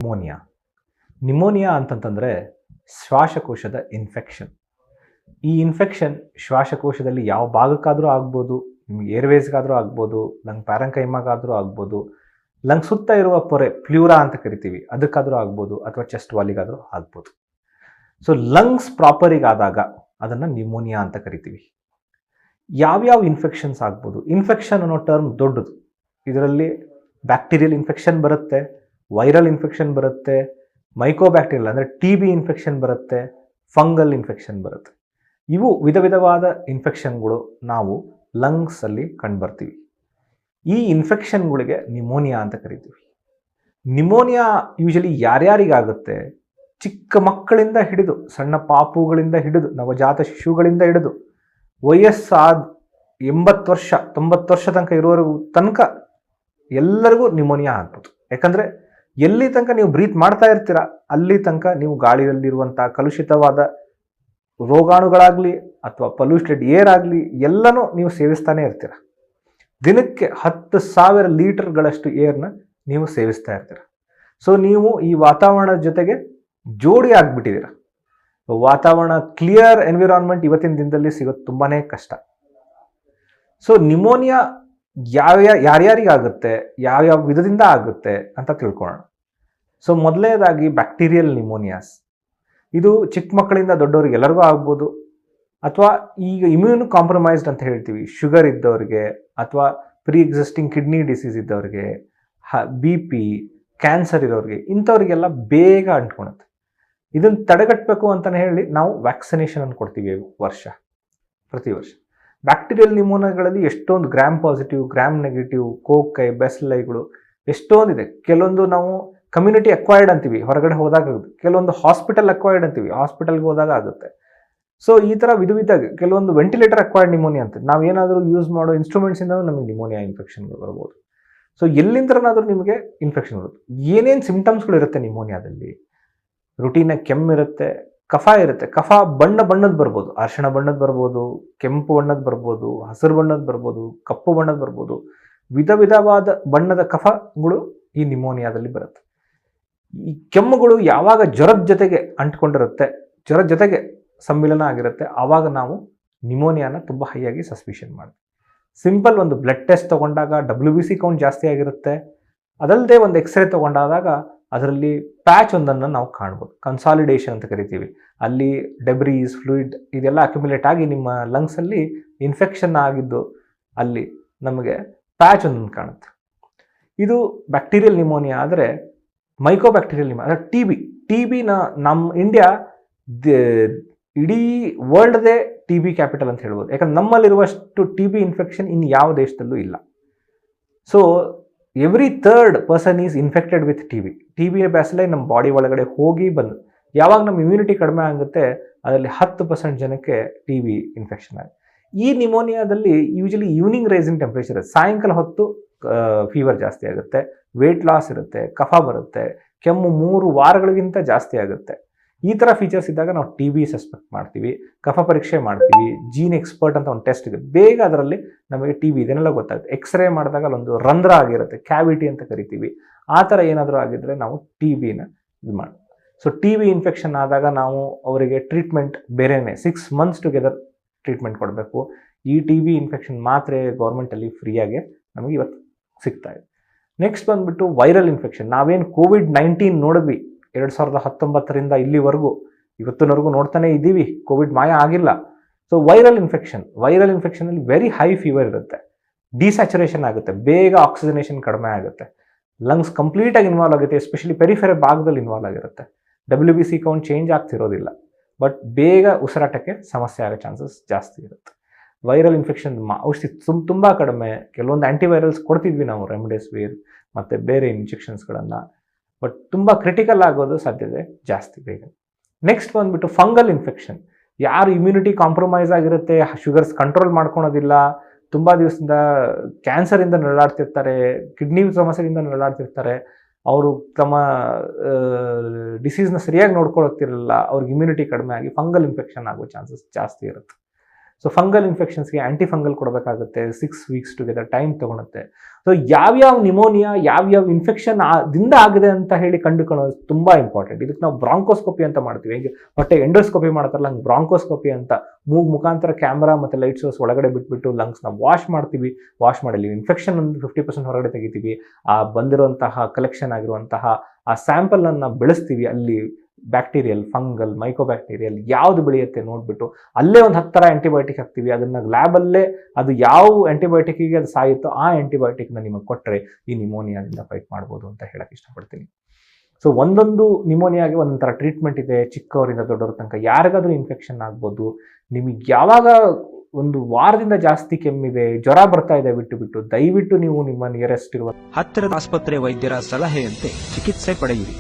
Pneumonia pneumonia ಅಂತಂತಂದರೆ ಶ್ವಾಸಕೋಶದ infection. ಈ ಇನ್ಫೆಕ್ಷನ್ ಶ್ವಾಸಕೋಶದಲ್ಲಿ ಯಾವ ಭಾಗಕ್ಕಾದರೂ ಆಗ್ಬೋದು, ನಿಮಗೆ ಏರ್ವೇಸ್ಗಾದರೂ ಆಗ್ಬೋದು, ಲಂಗ್ ಪ್ಯಾರಂಕೈಮಾಗಾದರೂ ಆಗ್ಬೋದು, ಲಂಗ್ ಸುತ್ತ ಇರುವ ಪೊರೆ ಪ್ಲ್ಯೂರಾ ಅಂತ ಕರಿತೀವಿ ಅದಕ್ಕಾದರೂ ಆಗ್ಬೋದು, ಅಥವಾ ಚೆಸ್ಟ್ ವಾಲಿಗಾದರೂ ಆಗ್ಬೋದು. ಸೊ ಲಂಗ್ಸ್ ಪ್ರಾಪರಿಗಾದಾಗ ಅದನ್ನು ನಿಮೋನಿಯಾ ಅಂತ ಕರಿತೀವಿ. ಯಾವ್ಯಾವ ಇನ್ಫೆಕ್ಷನ್ಸ್ ಆಗ್ಬೋದು? ಇನ್ಫೆಕ್ಷನ್ ಅನ್ನೋ ಟರ್ಮ್ ದೊಡ್ಡದು. ಇದರಲ್ಲಿ ಬ್ಯಾಕ್ಟೀರಿಯಲ್ ಇನ್ಫೆಕ್ಷನ್ ಬರುತ್ತೆ, ವೈರಲ್ ಇನ್ಫೆಕ್ಷನ್ ಬರುತ್ತೆ, ಮೈಕೋಬ್ಯಾಕ್ಟೀರಿಯಲ್ ಅಂದರೆ TB ಇನ್ಫೆಕ್ಷನ್ ಬರುತ್ತೆ, ಫಂಗಲ್ ಇನ್ಫೆಕ್ಷನ್ ಬರುತ್ತೆ. ಇವು ವಿಧ ವಿಧವಾದ ಇನ್ಫೆಕ್ಷನ್ಗಳು ನಾವು ಲಂಗ್ಸಲ್ಲಿ ಕಂಡುಬರ್ತೀವಿ. ಈ ಇನ್ಫೆಕ್ಷನ್ಗಳಿಗೆ ನಿಮೋನಿಯಾ ಅಂತ ಕರಿತೀವಿ. ನಿಮೋನಿಯಾ ಯೂಶಲಿ ಯಾರ್ಯಾರಿಗಾಗುತ್ತೆ? ಚಿಕ್ಕ ಮಕ್ಕಳಿಂದ ಹಿಡಿದು, ಸಣ್ಣ ಪಾಪುಗಳಿಂದ ಹಿಡಿದು, ನವಜಾತ ಶಿಶುಗಳಿಂದ ಹಿಡಿದು ವಯಸ್ಸಾದ 80 ವರ್ಷ 90 ವರ್ಷ ತನಕ ಇರೋವರೆಗೂ ತನಕ ಎಲ್ಲರಿಗೂ ನಿಮೋನಿಯಾ ಆಗ್ಬೋದು. ಯಾಕಂದರೆ ಎಲ್ಲಿ ತನಕ ನೀವು ಬ್ರೀತ್ ಮಾಡ್ತಾ ಇರ್ತೀರ ಅಲ್ಲಿ ತನಕ ನೀವು ಗಾಳಿಯಲ್ಲಿರುವಂಥ ಕಲುಷಿತವಾದ ರೋಗಾಣುಗಳಾಗಲಿ ಅಥವಾ ಪೊಲ್ಯೂಟೆಡ್ ಏರ್ ಆಗಲಿ ಎಲ್ಲನೂ ನೀವು ಸೇವಿಸ್ತಾನೆ ಇರ್ತೀರ. ದಿನಕ್ಕೆ 10,000 ಲೀಟರ್ಗಳಷ್ಟು ಏರ್ನ ನೀವು ಸೇವಿಸ್ತಾ ಇರ್ತೀರ. ಸೊ ನೀವು ಈ ವಾತಾವರಣದ ಜೊತೆಗೆ ಜೋಡಿ ಆಗಿಬಿಟ್ಟಿದ್ದೀರ. ವಾತಾವರಣ ಕ್ಲಿಯರ್ ಎನ್ವಿರಾನ್ಮೆಂಟ್ ಇವತ್ತಿನ ದಿನದಲ್ಲಿ ಸಿಗೋದು ತುಂಬಾ ಕಷ್ಟ. ಸೊ ನಿಮೋನಿಯಾ ಯಾರ್ಯಾರಿಗಾಗುತ್ತೆ, ಯಾವ್ಯಾವ ವಿಧದಿಂದ ಆಗುತ್ತೆ ಅಂತ ತಿಳ್ಕೊಳ್ಳೋಣ. ಸೊ ಮೊದಲನೇದಾಗಿ ಬ್ಯಾಕ್ಟೀರಿಯಲ್ ನಿಮೋನಿಯಾಸ್. ಇದು ಚಿಕ್ಕ ಮಕ್ಕಳಿಂದ ದೊಡ್ಡವ್ರಿಗೆ ಎಲ್ಲರಿಗೂ ಆಗ್ಬೋದು, ಅಥವಾ ಈಗ ಇಮ್ಯೂನ್ ಕಾಂಪ್ರಮೈಸ್ಡ್ ಅಂತ ಹೇಳ್ತೀವಿ, ಶುಗರ್ ಇದ್ದವ್ರಿಗೆ ಅಥವಾ ಪ್ರೀ ಎಕ್ಸಿಸ್ಟಿಂಗ್ ಕಿಡ್ನಿ ಡಿಸೀಸ್ ಇದ್ದವ್ರಿಗೆ, BP, ಕ್ಯಾನ್ಸರ್ ಇರೋರಿಗೆ, ಇಂಥವ್ರಿಗೆಲ್ಲ ಬೇಗ ಅಂಟ್ಕೊಳುತ್ತೆ. ಇದನ್ನು ತಡೆಗಟ್ಟಬೇಕು ಅಂತಲೇ ಹೇಳಿ ನಾವು ವ್ಯಾಕ್ಸಿನೇಷನ್ ಅನ್ನು ಕೊಡ್ತೀವಿ ಪ್ರತಿ ವರ್ಷ. ಬ್ಯಾಕ್ಟೀರಿಯಲ್ ನಿಮೋನಿಯಾಗಳಲ್ಲಿ ಎಷ್ಟೊಂದು ಗ್ರಾಮ್ ಪಾಸಿಟಿವ್, ಗ್ರಾಮ್ ನೆಗೆಟಿವ್, ಕೋಕೈ, ಬೆಸ್ಲೈಗಳು ಎಷ್ಟೊಂದಿದೆ. ಕೆಲವೊಂದು ನಾವು ಕಮ್ಯುನಿಟಿ ಅಕ್ವೈರ್ಡ್ ಅಂತೀವಿ, ಹೊರಗಡೆ ಹೋದಾಗ ಆಗುತ್ತೆ. ಕೆಲವೊಂದು ಹಾಸ್ಪಿಟಲ್ ಅಕ್ವೈರ್ಡ್ ಅಂತೀವಿ, ಹಾಸ್ಪಿಟಲ್ಗೆ ಹೋದಾಗ ಆಗುತ್ತೆ. ಸೊ ಈ ಥರ ವಿಧ ಕೆಲವೊಂದು ವೆಂಟಿಲೇಟರ್ ಅಕ್ವೈರ್ಡ್ ನಿಮೋನಿಯಾ ಅಂತ, ನಾವೇನಾದರೂ ಯೂಸ್ ಮಾಡೋ ಇನ್ಸ್ಟ್ರೂಮೆಂಟ್ಸಿಂದ ನಮಗೆ ನಿಮೋನಿಯಾ ಇನ್ಫೆಕ್ಷನ್ಗಳು ಬರ್ಬೋದು. ಸೊ ಎಲ್ಲಿಂದನಾದರೂ ನಿಮಗೆ ಇನ್ಫೆಕ್ಷನ್ ಬರುತ್ತೆ. ಏನೇನು ಸಿಂಪ್ಟಮ್ಸ್ಗಳು ಇರುತ್ತೆ ನಿಮೋನಿಯಾದಲ್ಲಿ? ರುಟೀನಾಗಿ ಕೆಮ್ಮಿರುತ್ತೆ, ಕಫ ಇರುತ್ತೆ. ಕಫ ಬಣ್ಣದ ಬರ್ಬೋದು, ಅರಿಶಿಣ ಬಣ್ಣದ ಬರ್ಬೋದು, ಕೆಂಪು ಬಣ್ಣದ ಬರ್ಬೋದು, ಹಸಿರು ಬಣ್ಣದ ಬರ್ಬೋದು, ಕಪ್ಪು ಬಣ್ಣದ ಬರ್ಬೋದು. ವಿಧವಾದ ಬಣ್ಣದ ಕಫಗಳು ಈ ನಿಮೋನಿಯಾದಲ್ಲಿ ಬರುತ್ತೆ. ಈ ಕೆಮ್ಮುಗಳು ಯಾವಾಗ ಜ್ವರದ ಜೊತೆಗೆ ಅಂಟ್ಕೊಂಡಿರುತ್ತೆ, ಜ್ವರದ ಜೊತೆಗೆ ಸಮ್ಮಿಲನ ಆಗಿರುತ್ತೆ, ಆವಾಗ ನಾವು ನಿಮೋನಿಯಾನ ತುಂಬ ಹೈಯಾಗಿ ಸಸ್ಪಿಷನ್ ಮಾಡ್ತೀವಿ. ಸಿಂಪಲ್ ಒಂದು ಬ್ಲಡ್ ಟೆಸ್ಟ್ ತೊಗೊಂಡಾಗ WBC ಕೌಂಟ್ ಜಾಸ್ತಿ ಆಗಿರುತ್ತೆ. ಅದಲ್ಲದೆ ಒಂದು ಎಕ್ಸ್ರೇ ತೊಗೊಂಡಾಗ ಅದರಲ್ಲಿ ಪ್ಯಾಚ್ ಒಂದನ್ನು ನಾವು ಕಾಣ್ಬೋದು, ಕನ್ಸಾಲಿಡೇಷನ್ ಅಂತ ಕರಿತೀವಿ. ಅಲ್ಲಿ ಡೆಬ್ರೀಸ್, ಫ್ಲೂಯಿಡ್ ಇದೆಲ್ಲ ಅಕ್ಯುಮುಲೇಟ್ ಆಗಿ ನಿಮ್ಮ ಲಂಗ್ಸಲ್ಲಿ ಇನ್ಫೆಕ್ಷನ್ ಆಗಿದ್ದು ಅಲ್ಲಿ ನಮಗೆ ಪ್ಯಾಚ್ ಒಂದನ್ನು ಕಾಣುತ್ತೆ. ಇದು ಬ್ಯಾಕ್ಟೀರಿಯಲ್ ನಿಮೋನಿಯಾ. ಆದರೆ ಮೈಕೋಬ್ಯಾಕ್ಟೀರಿಯಲ್ ನಿಮೋನಿಯಾ ಅಂದರೆ TBನ ನಮ್ಮ ಇಂಡಿಯಾ ಇಡೀ ವರ್ಲ್ಡ್ದೇ TB ಕ್ಯಾಪಿಟಲ್ ಅಂತ ಹೇಳ್ಬೋದು. ಯಾಕಂದ್ರೆ ನಮ್ಮಲ್ಲಿರುವಷ್ಟು TB ಇನ್ಫೆಕ್ಷನ್ ಇನ್ನು ಯಾವ ದೇಶದಲ್ಲೂ ಇಲ್ಲ. So every 3rd person is infected with TB ಬ್ಯಾಸಿಲೈ ನಮ್ಮ ಬಾಡಿ ಒಳಗಡೆ ಹೋಗಿ ಬಂದು ಯಾವಾಗ ನಮ್ಮ ಇಮ್ಯುನಿಟಿ ಕಡಿಮೆ ಆಗುತ್ತೆ ಅದರಲ್ಲಿ 10% ಜನಕ್ಕೆ TB ಇನ್ಫೆಕ್ಷನ್ ಆಗುತ್ತೆ. ಈ ನಿಮೋನಿಯಾದಲ್ಲಿ ಯೂಶಲಿ ಈವ್ನಿಂಗ್ ರೈಸಿಂಗ್ ಟೆಂಪ್ರೇಚರ್ ಇರುತ್ತೆ, ಸಾಯಂಕಾಲ ಹೊತ್ತು ಫೀವರ್ ಜಾಸ್ತಿ ಆಗುತ್ತೆ, ವೇಟ್ ಲಾಸ್ ಇರುತ್ತೆ, ಕಫ ಬರುತ್ತೆ, ಕೆಮ್ಮು 3 ವಾರಗಳಿಗಿಂತ ಜಾಸ್ತಿ ಆಗುತ್ತೆ. ಈ ಥರ ಫೀಚರ್ಸ್ ಇದ್ದಾಗ ನಾವು TB ಸಸ್ಪೆಕ್ಟ್ ಮಾಡ್ತೀವಿ, ಕಫ ಪರೀಕ್ಷೆ ಮಾಡ್ತೀವಿ, ಜೀನ್ ಎಕ್ಸ್ಪರ್ಟ್ ಅಂತ ಒಂದು ಟೆಸ್ಟ್ ಇದೆ, ಬೇಗ ಅದರಲ್ಲಿ ನಮಗೆ TB ಇದನ್ನೆಲ್ಲ ಗೊತ್ತಾಗುತ್ತೆ. ಎಕ್ಸ್ರೇ ಮಾಡಿದಾಗ ಅಲ್ಲೊಂದು ರಂಧ್ರ ಆಗಿರುತ್ತೆ, ಕ್ಯಾವಿಟಿ ಅಂತ ಕರಿತೀವಿ. ಆ ಥರ ಏನಾದರೂ ಆಗಿದ್ರೆ ನಾವು TBನ ಇದು ಮಾಡಿ. ಸೊ TB ಇನ್ಫೆಕ್ಷನ್ ಆದಾಗ ನಾವು ಅವರಿಗೆ ಟ್ರೀಟ್ಮೆಂಟ್ ಬೇರೆಯೇ 6 ಮಂತ್ಸ್ ಟುಗೆದರ್ ಟ್ರೀಟ್ಮೆಂಟ್ ಕೊಡಬೇಕು. ಈ TB ಇನ್ಫೆಕ್ಷನ್ ಮಾತ್ರೆ ಗೌರ್ಮೆಂಟಲ್ಲಿ ಫ್ರೀಯಾಗಿ ನಮಗೆ ಇವತ್ತು ಸಿಗ್ತಾ ಇದೆ. ನೆಕ್ಸ್ಟ್ ಬಂದುಬಿಟ್ಟು ವೈರಲ್ ಇನ್ಫೆಕ್ಷನ್. ನಾವೇನು COVID-19 ನೋಡಿದ್ವಿ 2019ರಿಂದ ಇಲ್ಲಿವರೆಗೂ ಇವತ್ತಿನವರೆಗೂ ನೋಡ್ತಾನೆ ಇದ್ದೀವಿ, ಕೋವಿಡ್ ಮಾಯ ಆಗಿಲ್ಲ. ಸೊ ವೈರಲ್ ಇನ್ಫೆಕ್ಷನಲ್ಲಿ ವೆರಿ ಹೈ ಫೀವರ್ ಇರುತ್ತೆ, ಡಿಸ್ಯಾಚುರೇಷನ್ ಆಗುತ್ತೆ, ಬೇಗ ಆಕ್ಸಿಜನೇಷನ್ ಕಡಿಮೆ ಆಗುತ್ತೆ, ಲಂಗ್ಸ್ ಕಂಪ್ಲೀಟಾಗಿ ಇನ್ವಾಲ್ವ್ ಆಗುತ್ತೆ, ಎಸ್ಪೆಷಲಿ ಪೆರಿಫೆರಲ್ ಭಾಗದಲ್ಲಿ ಇನ್ವಾಲ್ವ್ ಆಗಿರುತ್ತೆ. WBC ಕೌಂಟ್ ಚೇಂಜ್ ಆಗ್ತಿರೋದಿಲ್ಲ, ಬಟ್ ಬೇಗ ಉಸಿರಾಟಕ್ಕೆ ಸಮಸ್ಯೆ ಆಗೋ ಚಾನ್ಸಸ್ ಜಾಸ್ತಿ ಇರುತ್ತೆ. ವೈರಲ್ ಇನ್ಫೆಕ್ಷನ್ ಔಷಧಿ ತುಂಬ ಕಡಿಮೆ. ಕೆಲವೊಂದು ಆ್ಯಂಟಿವೈರಲ್ಸ್ ಕೊಡ್ತಿದ್ವಿ ನಾವು, ರೆಮ್ಡೆಸಿವಿರ್ ಮತ್ತು ಬೇರೆ ಇಂಜೆಕ್ಷನ್ಸ್ಗಳನ್ನು, ಬಟ್ ತುಂಬ ಕ್ರಿಟಿಕಲ್ ಆಗೋದು ಸಾಧ್ಯತೆ ಜಾಸ್ತಿ ಬೇಗ. ನೆಕ್ಸ್ಟ್ ಬಂದುಬಿಟ್ಟು ಫಂಗಲ್ ಇನ್ಫೆಕ್ಷನ್. ಯಾರು ಇಮ್ಯುನಿಟಿ ಕಾಂಪ್ರಮೈಸ್ ಆಗಿರುತ್ತೆ, ಶುಗರ್ಸ್ ಕಂಟ್ರೋಲ್ ಮಾಡ್ಕೊಳೋದಿಲ್ಲ, ತುಂಬ ದಿವಸದಿಂದ ಕ್ಯಾನ್ಸರಿಂದ ನರಳಾಡ್ತಿರ್ತಾರೆ, ಕಿಡ್ನಿ ಸಮಸ್ಯೆಯಿಂದ ನರಳಾಡ್ತಿರ್ತಾರೆ, ಅವರು ತಮ್ಮ ಡಿಸೀಸ್ನ ಸರಿಯಾಗಿ ನೋಡ್ಕೊಳಕ್ತಿರಲಿಲ್ಲ, ಅವ್ರಿಗೆ ಇಮ್ಯುನಿಟಿ ಕಡಿಮೆ ಆಗಿ ಫಂಗಲ್ ಇನ್ಫೆಕ್ಷನ್ ಆಗೋ ಚಾನ್ಸಸ್ ಜಾಸ್ತಿ ಇರುತ್ತೆ. ಸೊ ಫಂಗಲ್ ಇನ್ಫೆಕ್ಷನ್ಸ್ಗೆ ಆಂಟಿ ಫಂಗಲ್ ಕೊಡಬೇಕಾಗುತ್ತೆ, 6 ವೀಕ್ಸ್ ಟುಗೆದರ್ ಟೈಮ್ ತಗೊಳುತ್ತೆ. ಸೊ ಯಾವ್ಯಾವ ನಿಮೋನಿಯಾ ಯಾವ್ಯಾವ ಇನ್ಫೆಕ್ಷನ್ ದಿಂದ ಆಗಿದೆ ಅಂತ ಹೇಳಿ ಕಂಡುಕೊಳ್ಳೋದು ತುಂಬಾ ಇಂಪಾರ್ಟೆಂಟ್. ಇದಕ್ಕೆ ನಾವು ಬ್ರಾಂಕೋಸ್ಕೋಪಿ ಅಂತ ಮಾಡ್ತೀವಿ. ಈಗ ಹೊಟ್ಟೆ ಎಂಡೋಸ್ಕೋಪಿ ಮಾಡ್ತಾರಲ್ಲ, ಹಂಗೆ ಬ್ರಾಂಕೋಸ್ಕೋಪಿ ಅಂತ ಮೂಗ್ ಮುಖಾಂತರ ಕ್ಯಾಮ್ರಾ ಮತ್ತೆ ಲೈಟ್ ಸೋರ್ಸ್ ಒಳಗಡೆ ಬಿಟ್ಬಿಟ್ಟು ಲಂಗ್ಸ್ನ ವಾಶ್ ಮಾಡ್ತೀವಿ. ವಾಶ್ ಮಾಡಿ ಇನ್ಫೆಕ್ಷನ್ ಒಂದು 50% ಹೊರಗಡೆ ತೆಗಿತೀವಿ. ಆ ಬಂದಿರುವಂತಹ ಕಲೆಕ್ಷನ್ ಆಗಿರುವಂತಹ ಆ ಸ್ಯಾಂಪಲ್ ಅನ್ನ ಬೆಳೆಸ್ತೀವಿ. ಅಲ್ಲಿ ಬ್ಯಾಕ್ಟೀರಿಯಲ್, ಫಂಗಲ್, ಮೈಕೋಬ್ಯಾಕ್ಟೀರಿಯಲ್ ಯಾವ್ದು ಬೆಳೆಯುತ್ತೆ ನೋಡ್ಬಿಟ್ಟು ಅಲ್ಲೇ ಒಂದು 10 ಥರ ಆಂಟಿಬಯೋಟಿಕ್ ಹಾಕ್ತೀವಿ. ಅದನ್ನ ಲ್ಯಾಬಲ್ಲೇ ಅದು ಯಾವ ಆಂಟಿಬಯೋಟಿಕ್ಗೆ ಅದು ಸಾಯುತ್ತೋ ಆ ಆಂಟಿಬಯೋಟಿಕ್ನ ನಿಮಗೆ ಕೊಟ್ಟರೆ ಈ ನಿಮೋನಿಯಾದಿಂದ ಫೈಟ್ ಮಾಡ್ಬೋದು ಅಂತ ಹೇಳಕ್ ಇಷ್ಟಪಡ್ತೀನಿ. ಸೊ ಒಂದೊಂದು ನಿಮೋನಿಯಾಗೆ ಒಂದೊಂಥರ ಟ್ರೀಟ್ಮೆಂಟ್ ಇದೆ. ಚಿಕ್ಕವರಿಂದ ದೊಡ್ಡವ್ರ ತನಕ ಯಾರಿಗಾದ್ರೂ ಇನ್ಫೆಕ್ಷನ್ ಆಗ್ಬೋದು. ನಿಮಗೆ ಯಾವಾಗ ಒಂದು ವಾರದಿಂದ ಜಾಸ್ತಿ ಕೆಮ್ಮಿದೆ, ಜ್ವರ ಬರ್ತಾ ಇದೆ ಬಿಟ್ಟು ದಯವಿಟ್ಟು ನೀವು ನಿಮ್ಮ ನಿಯರೆಸ್ಟ್ ಇರುವ ಹತ್ತಿರದ ಆಸ್ಪತ್ರೆ ವೈದ್ಯರ ಸಲಹೆಯಂತೆ ಚಿಕಿತ್ಸೆ ಪಡೆಯಿರಿ.